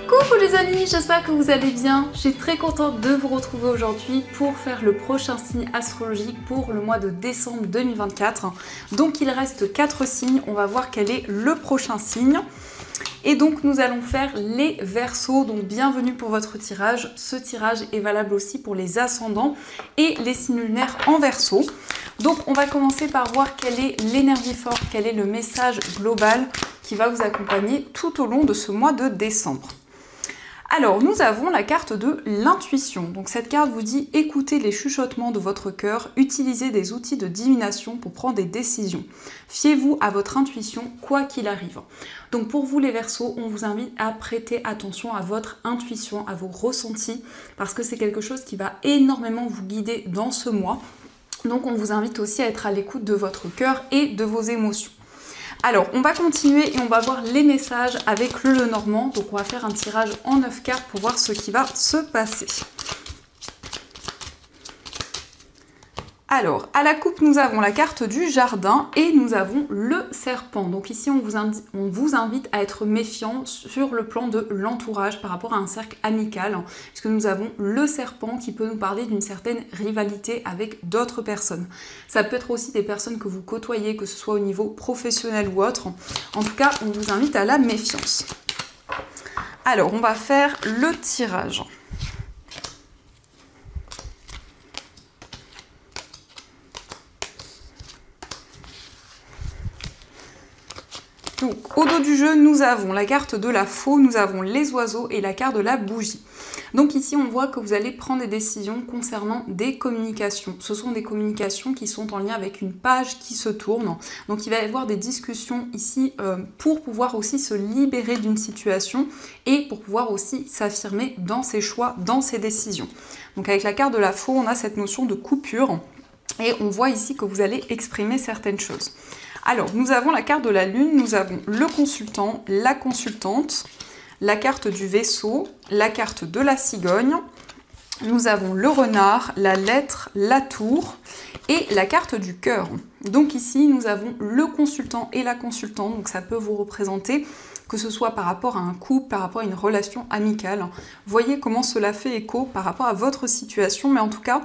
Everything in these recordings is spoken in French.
Coucou les amis, j'espère que vous allez bien. Je suis très contente de vous retrouver aujourd'hui pour faire le prochain signe astrologique pour le mois de décembre 2024. Donc il reste 4 signes, on va voir quel est le prochain signe. Et donc nous allons faire les Verseaux, donc bienvenue pour votre tirage. Ce tirage est valable aussi pour les ascendants et les signes lunaires en Verseau. Donc on va commencer par voir quelle est l'énergie forte, quel est le message global qui va vous accompagner tout au long de ce mois de décembre. Alors, nous avons la carte de l'intuition. Donc cette carte vous dit écoutez les chuchotements de votre cœur, utilisez des outils de divination pour prendre des décisions. Fiez-vous à votre intuition, quoi qu'il arrive. Donc pour vous les Verseaux, on vous invite à prêter attention à votre intuition, à vos ressentis, parce que c'est quelque chose qui va énormément vous guider dans ce mois. Donc on vous invite aussi à être à l'écoute de votre cœur et de vos émotions. Alors, on va continuer et on va voir les messages avec le Lenormand. Donc, on va faire un tirage en 9 cartes pour voir ce qui va se passer. Alors, à la coupe, nous avons la carte du jardin et nous avons le serpent. Donc ici, on vous invite à être méfiant sur le plan de l'entourage par rapport à un cercle amical, puisque nous avons le serpent qui peut nous parler d'une certaine rivalité avec d'autres personnes. Ça peut être aussi des personnes que vous côtoyez, que ce soit au niveau professionnel ou autre. En tout cas, on vous invite à la méfiance. Alors, on va faire le tirage. Donc, au dos du jeu, nous avons la carte de la faux, nous avons les oiseaux et la carte de la bougie. Donc ici, on voit que vous allez prendre des décisions concernant des communications. Ce sont des communications qui sont en lien avec une page qui se tourne. Donc il va y avoir des discussions ici pour pouvoir aussi se libérer d'une situation et pour pouvoir aussi s'affirmer dans ses choix, dans ses décisions. Donc avec la carte de la faux, on a cette notion de coupure et on voit ici que vous allez exprimer certaines choses. Alors, nous avons la carte de la lune, nous avons le consultant, la consultante, la carte du vaisseau, la carte de la cigogne, nous avons le renard, la lettre, la tour et la carte du cœur. Donc ici, nous avons le consultant et la consultante, donc ça peut vous représenter que ce soit par rapport à un couple, par rapport à une relation amicale. Voyez comment cela fait écho par rapport à votre situation, mais en tout cas,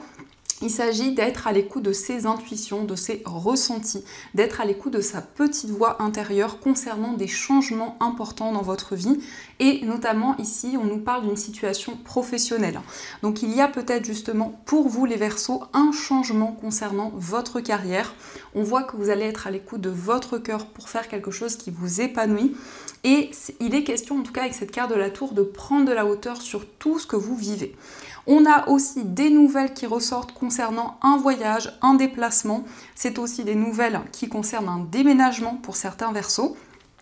il s'agit d'être à l'écoute de ses intuitions, de ses ressentis, d'être à l'écoute de sa petite voix intérieure concernant des changements importants dans votre vie. Et notamment ici, on nous parle d'une situation professionnelle. Donc il y a peut-être justement pour vous les Verseaux un changement concernant votre carrière. On voit que vous allez être à l'écoute de votre cœur pour faire quelque chose qui vous épanouit. Et il est question, en tout cas avec cette carte de la tour, de prendre de la hauteur sur tout ce que vous vivez. On a aussi des nouvelles qui ressortent concernant un voyage, un déplacement. C'est aussi des nouvelles qui concernent un déménagement pour certains Verseaux.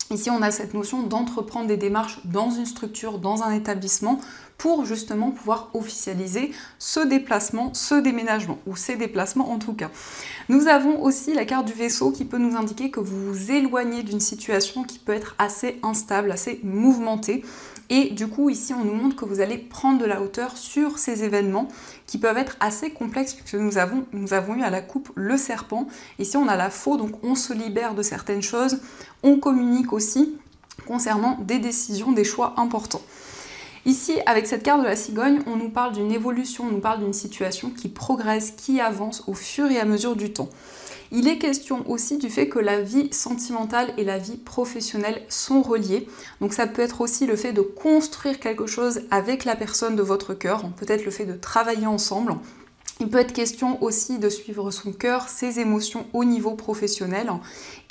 Ici, on a cette notion d'entreprendre des démarches dans une structure, dans un établissement, pour justement pouvoir officialiser ce déplacement, ce déménagement, ou ces déplacements en tout cas. Nous avons aussi la carte du vaisseau qui peut nous indiquer que vous vous éloignez d'une situation qui peut être assez instable, assez mouvementée. Et du coup, ici, on nous montre que vous allez prendre de la hauteur sur ces événements qui peuvent être assez complexes puisque nous avons eu à la coupe le serpent. Ici, on a la faux, donc on se libère de certaines choses. On communique aussi concernant des décisions, des choix importants. Ici, avec cette carte de la cigogne, on nous parle d'une évolution, on nous parle d'une situation qui progresse, qui avance au fur et à mesure du temps. Il est question aussi du fait que la vie sentimentale et la vie professionnelle sont reliées. Donc ça peut être aussi le fait de construire quelque chose avec la personne de votre cœur, peut-être le fait de travailler ensemble. Il peut être question aussi de suivre son cœur, ses émotions au niveau professionnel.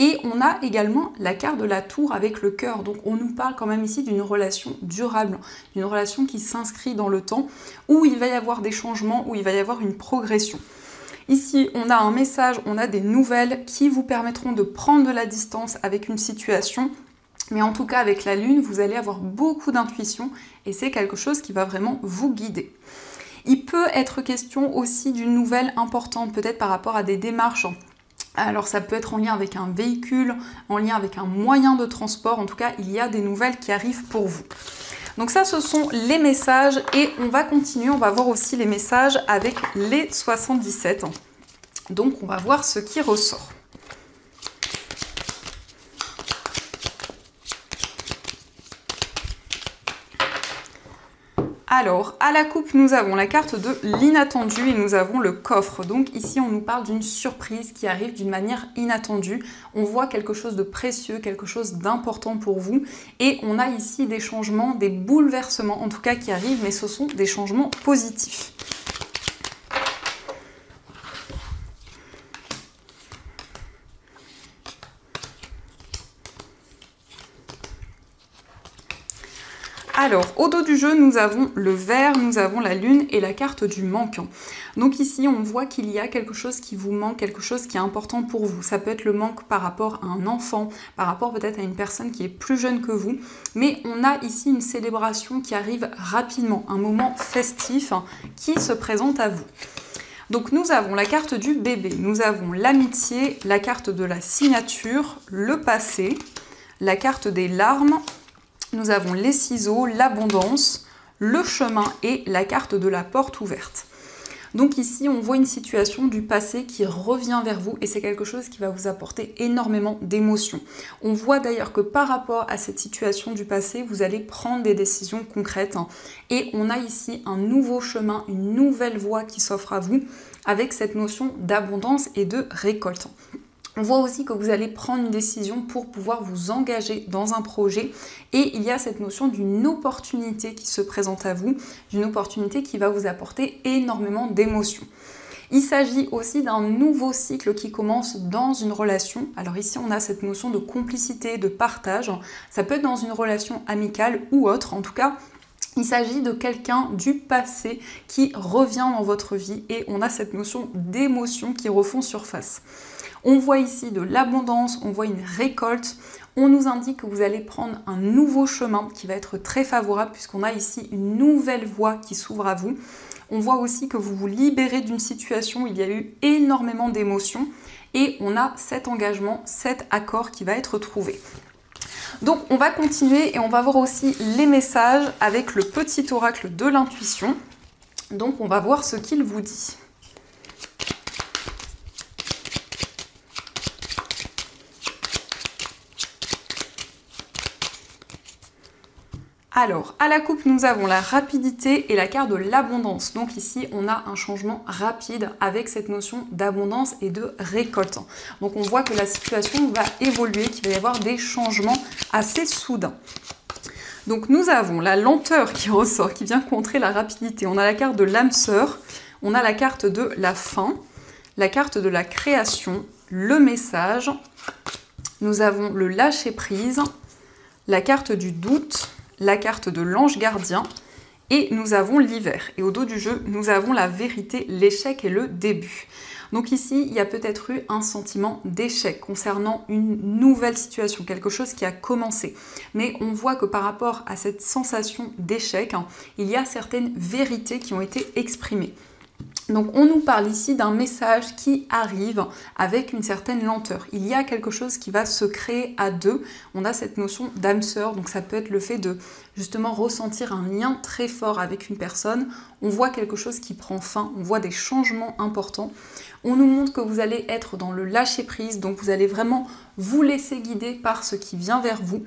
Et on a également la carte de la tour avec le cœur. Donc on nous parle quand même ici d'une relation durable, d'une relation qui s'inscrit dans le temps, où il va y avoir des changements, où il va y avoir une progression. Ici, on a un message, on a des nouvelles qui vous permettront de prendre de la distance avec une situation. Mais en tout cas, avec la lune, vous allez avoir beaucoup d'intuition et c'est quelque chose qui va vraiment vous guider. Il peut être question aussi d'une nouvelle importante, peut-être par rapport à des démarches. Alors ça peut être en lien avec un véhicule, en lien avec un moyen de transport. En tout cas, il y a des nouvelles qui arrivent pour vous. Donc ça, ce sont les messages et on va continuer, on va voir aussi les messages avec les 77. Donc on va voir ce qui ressort. Alors, à la coupe, nous avons la carte de l'inattendu et nous avons le coffre. Donc ici, on nous parle d'une surprise qui arrive d'une manière inattendue. On voit quelque chose de précieux, quelque chose d'important pour vous. Et on a ici des changements, des bouleversements en tout cas qui arrivent, mais ce sont des changements positifs. Alors, au dos du jeu, nous avons le vert, nous avons la lune et la carte du manquant. Donc ici, on voit qu'il y a quelque chose qui vous manque, quelque chose qui est important pour vous. Ça peut être le manque par rapport à un enfant, par rapport peut-être à une personne qui est plus jeune que vous. Mais on a ici une célébration qui arrive rapidement, un moment festif qui se présente à vous. Donc nous avons la carte du bébé, nous avons l'amitié, la carte de la signature, le passé, la carte des larmes, nous avons les ciseaux, l'abondance, le chemin et la carte de la porte ouverte. Donc ici, on voit une situation du passé qui revient vers vous et c'est quelque chose qui va vous apporter énormément d'émotions. On voit d'ailleurs que par rapport à cette situation du passé, vous allez prendre des décisions concrètes et on a ici un nouveau chemin, une nouvelle voie qui s'offre à vous avec cette notion d'abondance et de récolte. On voit aussi que vous allez prendre une décision pour pouvoir vous engager dans un projet et il y a cette notion d'une opportunité qui se présente à vous, d'une opportunité qui va vous apporter énormément d'émotions. Il s'agit aussi d'un nouveau cycle qui commence dans une relation. Alors ici, on a cette notion de complicité, de partage. Ça peut être dans une relation amicale ou autre. En tout cas, il s'agit de quelqu'un du passé qui revient dans votre vie et on a cette notion d'émotions qui refont surface. On voit ici de l'abondance, on voit une récolte, on nous indique que vous allez prendre un nouveau chemin qui va être très favorable puisqu'on a ici une nouvelle voie qui s'ouvre à vous. On voit aussi que vous vous libérez d'une situation où il y a eu énormément d'émotions et on a cet engagement, cet accord qui va être trouvé. Donc on va continuer et on va voir aussi les messages avec le petit oracle de l'intuition. Donc on va voir ce qu'il vous dit. Alors, à la coupe, nous avons la rapidité et la carte de l'abondance. Donc ici, on a un changement rapide avec cette notion d'abondance et de récolte. Donc on voit que la situation va évoluer, qu'il va y avoir des changements assez soudains. Donc nous avons la lenteur qui ressort, qui vient contrer la rapidité. On a la carte de l'âme sœur, on a la carte de la fin, la carte de la création, le message. Nous avons le lâcher prise, la carte du doute, la carte de l'ange gardien et nous avons l'hiver. Et au dos du jeu, nous avons la vérité, l'échec et le début. Donc ici, il y a peut-être eu un sentiment d'échec concernant une nouvelle situation, quelque chose qui a commencé. Mais on voit que par rapport à cette sensation d'échec, il y a certaines vérités qui ont été exprimées. Donc on nous parle ici d'un message qui arrive avec une certaine lenteur. Il y a quelque chose qui va se créer à deux. On a cette notion d'âme sœur, donc ça peut être le fait de justement ressentir un lien très fort avec une personne. On voit quelque chose qui prend fin, on voit des changements importants. On nous montre que vous allez être dans le lâcher prise, donc vous allez vraiment vous laisser guider par ce qui vient vers vous.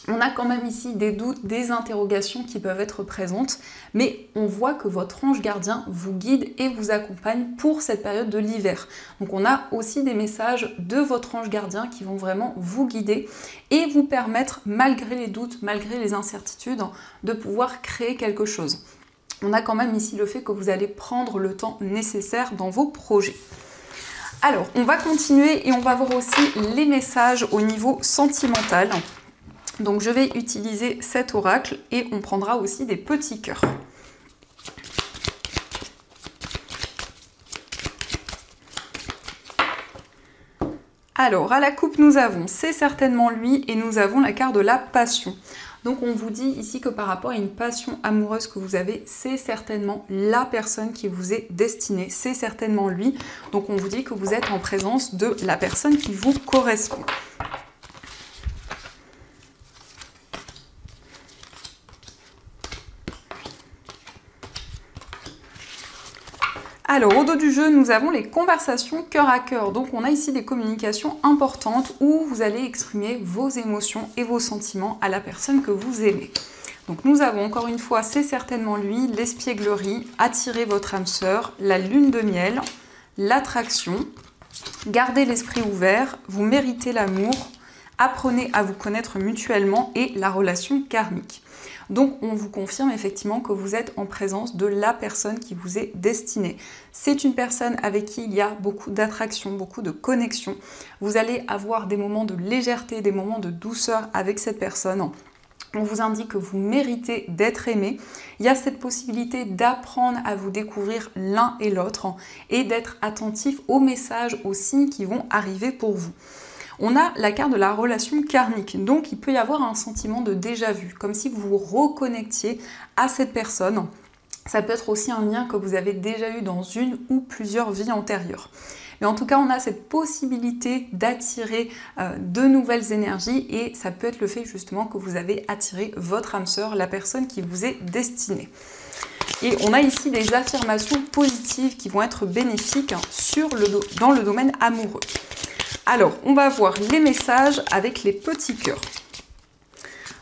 On a quand même ici des doutes, des interrogations qui peuvent être présentes, mais on voit que votre ange gardien vous guide et vous accompagne pour cette période de l'hiver. Donc on a aussi des messages de votre ange gardien qui vont vraiment vous guider et vous permettre, malgré les doutes, malgré les incertitudes, de pouvoir créer quelque chose. On a quand même ici le fait que vous allez prendre le temps nécessaire dans vos projets. Alors, on va continuer et on va voir aussi les messages au niveau sentimental. Donc je vais utiliser cet oracle et on prendra aussi des petits cœurs. Alors à la coupe nous avons c'est certainement lui et nous avons la carte de la passion. Donc on vous dit ici que par rapport à une passion amoureuse que vous avez, c'est certainement la personne qui vous est destinée, c'est certainement lui. Donc on vous dit que vous êtes en présence de la personne qui vous correspond. Alors, au dos du jeu, nous avons les conversations cœur à cœur. Donc, on a ici des communications importantes où vous allez exprimer vos émotions et vos sentiments à la personne que vous aimez. Donc nous avons encore une fois, c'est certainement lui, l'espièglerie, attirer votre âme sœur, la lune de miel, l'attraction, gardez l'esprit ouvert, vous méritez l'amour, apprenez à vous connaître mutuellement et la relation karmique. Donc on vous confirme effectivement que vous êtes en présence de la personne qui vous est destinée. C'est une personne avec qui il y a beaucoup d'attraction, beaucoup de connexion. Vous allez avoir des moments de légèreté, des moments de douceur avec cette personne. On vous indique que vous méritez d'être aimé. Il y a cette possibilité d'apprendre à vous découvrir l'un et l'autre et d'être attentif aux messages, aux signes qui vont arriver pour vous. On a la carte de la relation karmique, donc il peut y avoir un sentiment de déjà-vu, comme si vous vous reconnectiez à cette personne. Ça peut être aussi un lien que vous avez déjà eu dans une ou plusieurs vies antérieures. Mais en tout cas, on a cette possibilité d'attirer de nouvelles énergies et ça peut être le fait justement que vous avez attiré votre âme sœur, la personne qui vous est destinée. Et on a ici des affirmations positives qui vont être bénéfiques dans le domaine amoureux. Alors, on va voir les messages avec les petits cœurs.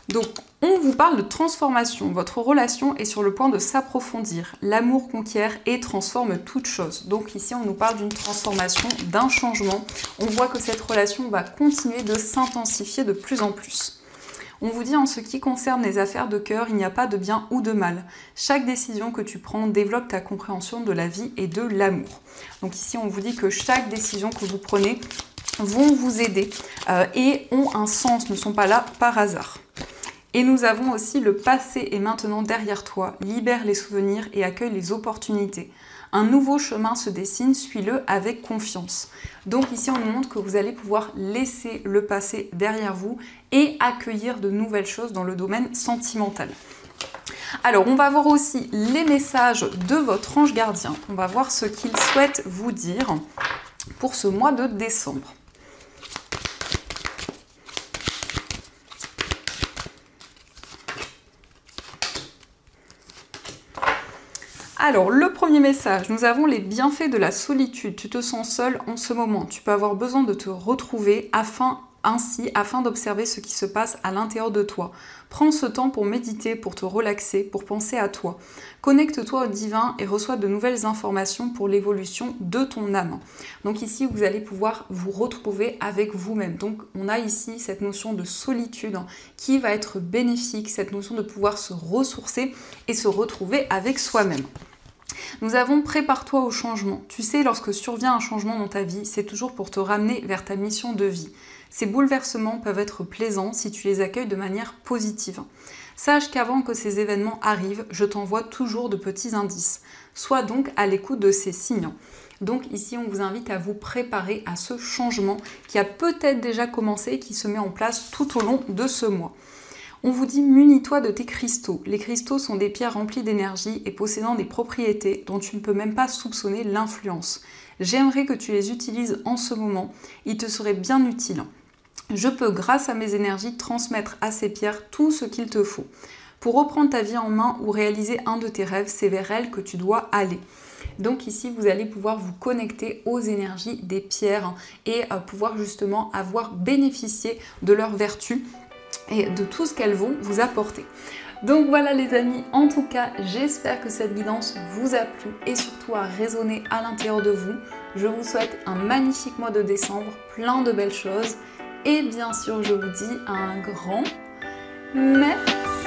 Donc, on vous parle de transformation. Votre relation est sur le point de s'approfondir. L'amour conquiert et transforme toute chose. Donc ici, on nous parle d'une transformation, d'un changement. On voit que cette relation va continuer de s'intensifier de plus en plus. On vous dit en ce qui concerne les affaires de cœur, il n'y a pas de bien ou de mal. Chaque décision que tu prends développe ta compréhension de la vie et de l'amour. Donc ici, on vous dit que chaque décision que vous prenez vont vous aider et ont un sens, ne sont pas là par hasard. Et nous avons aussi le passé est maintenant derrière toi, libère les souvenirs et accueille les opportunités. Un nouveau chemin se dessine, suis-le avec confiance. Donc ici, on nous montre que vous allez pouvoir laisser le passé derrière vous et accueillir de nouvelles choses dans le domaine sentimental. Alors, on va voir aussi les messages de votre ange gardien. On va voir ce qu'il souhaite vous dire pour ce mois de décembre. Alors, le premier message, nous avons les bienfaits de la solitude. Tu te sens seul en ce moment. Tu peux avoir besoin de te retrouver afin d'observer ce qui se passe à l'intérieur de toi. Prends ce temps pour méditer, pour te relaxer, pour penser à toi. Connecte-toi au divin et reçois de nouvelles informations pour l'évolution de ton âme. Donc ici, vous allez pouvoir vous retrouver avec vous-même. Donc on a ici cette notion de solitude qui va être bénéfique, cette notion de pouvoir se ressourcer et se retrouver avec soi-même. Nous avons prépare-toi au changement. Tu sais, lorsque survient un changement dans ta vie, c'est toujours pour te ramener vers ta mission de vie. Ces bouleversements peuvent être plaisants si tu les accueilles de manière positive. Sache qu'avant que ces événements arrivent, je t'envoie toujours de petits indices. Sois donc à l'écoute de ces signes. Donc ici, on vous invite à vous préparer à ce changement qui a peut-être déjà commencé et qui se met en place tout au long de ce mois. On vous dit munis-toi de tes cristaux. Les cristaux sont des pierres remplies d'énergie et possédant des propriétés dont tu ne peux même pas soupçonner l'influence. J'aimerais que tu les utilises en ce moment, ils te seraient bien utiles. Je peux, grâce à mes énergies, transmettre à ces pierres tout ce qu'il te faut. Pour reprendre ta vie en main ou réaliser un de tes rêves, c'est vers elles que tu dois aller. Donc ici, vous allez pouvoir vous connecter aux énergies des pierres et pouvoir justement avoir bénéficié de leurs vertus et de tout ce qu'elles vont vous apporter. Donc voilà les amis, en tout cas, j'espère que cette guidance vous a plu et surtout a résonné à l'intérieur de vous. Je vous souhaite un magnifique mois de décembre, plein de belles choses et bien sûr, je vous dis un grand merci.